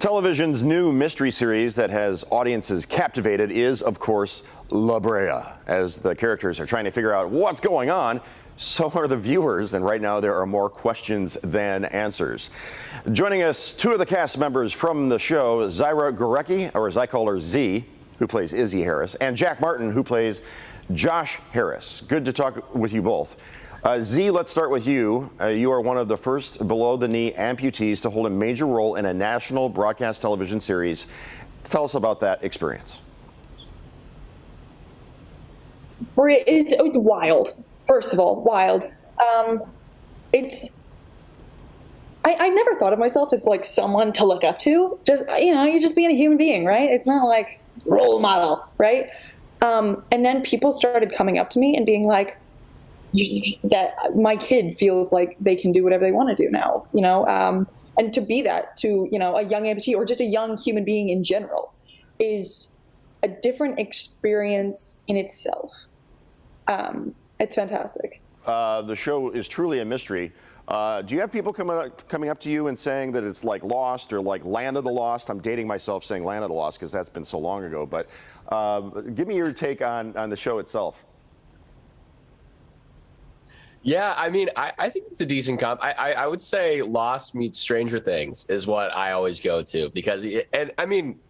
Television's new mystery series that has audiences captivated is, of course, Brea. As the characters are trying to figure out what's going on, so are the viewers, and right now there are more questions than answers. Joining us, two of the cast members from the show, Zyra Gurecki, or as I call her, Z, who plays Izzy Harris, and Jack Martin, who plays Josh Harris. Good to talk with you both. Z, let's start with you. You are one of the first below-the-knee amputees to hold a major role in a national broadcast television series. Tell us about that experience. It's wild. First of all, wild. I never thought of myself as like someone to look up to. Just, you're just being a human being, right? It's not like role model, right? And then people started coming up to me and being like, that my kid feels like they can do whatever they want to do now, and to be that to, a young amputee or just a young human being in general is a different experience in itself. It's fantastic. The show is truly a mystery. Do you have people coming up to you and saying that it's like Lost or like Land of the Lost? I'm dating myself saying Land of the Lost because that's been so long ago. But give me your take on the show itself. Yeah, I mean, I think it's a decent comp. I would say Lost meets Stranger Things is what I always go to because,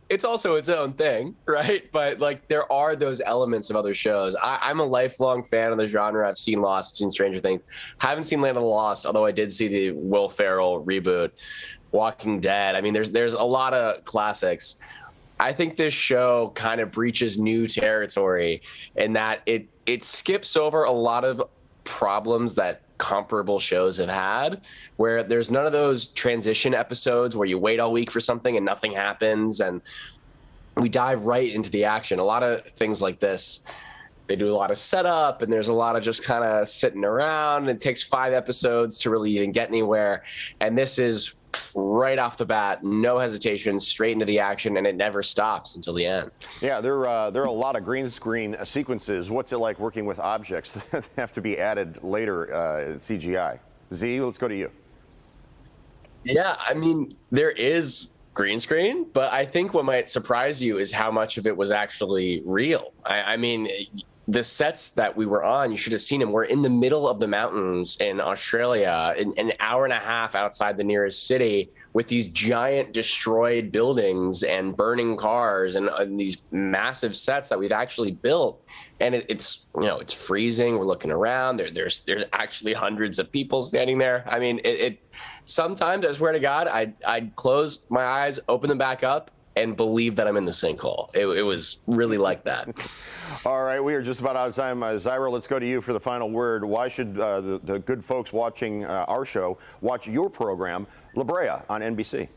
it's also its own thing, right? But like there are those elements of other shows. I'm a lifelong fan of the genre. I've seen Lost, I've seen Stranger Things. Haven't seen Land of the Lost, although I did see the Will Ferrell reboot, Walking Dead. I mean, there's a lot of classics. I think this show kind of breaches new territory in that it skips over a lot of problems that comparable shows have had, where there's none of those transition episodes where you wait all week for something and nothing happens, and we dive right into the action. A lot of things like this, they do a lot of setup, and there's a lot of just kind of sitting around, and it takes 5 episodes to really even get anywhere. And this is right off the bat, no hesitation, straight into the action, and it never stops until the end. Yeah, there are a lot of green screen sequences. What's it like working with objects that have to be added later CGI? Z, let's go to you. Yeah, I mean, there is green screen, but I think what might surprise you is how much of it was actually real. I mean, the sets that we were on, you should have seen them. We're in the middle of the mountains in Australia, an hour and a half outside the nearest city, with these giant destroyed buildings and burning cars and these massive sets that we've actually built. And it's freezing. We're looking around. There's actually hundreds of people standing there. I mean, sometimes, I swear to God, I'd close my eyes, open them back up, and believe that I'm in the sinkhole. It was really like that. All right, we are just about out of time. Zyra, let's go to you for the final word. Why should the good folks watching our show watch your program, Brea, on NBC?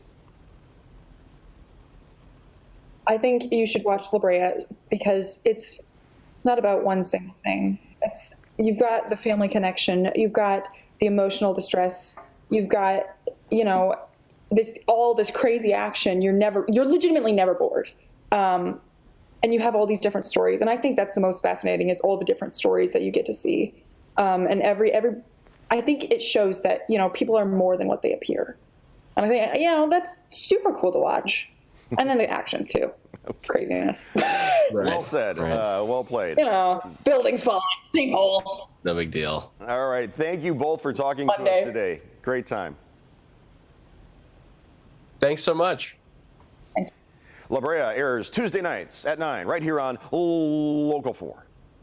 I think you should watch Brea because it's not about one single thing. You've got the family connection, you've got the emotional distress, you've got, this crazy action. You're legitimately never bored. And you have all these different stories. And I think that's the most fascinating is all the different stories that you get to see. And I think it shows that, people are more than what they appear. And I think, that's super cool to watch. And then the action too. Craziness. Right. Well said. Right. Well played. Buildings falling, sinkhole. No big deal. All right. Thank you both for talking to us today. Great time. Thanks so much. Brea airs Tuesday nights at 9 right here on Local 4.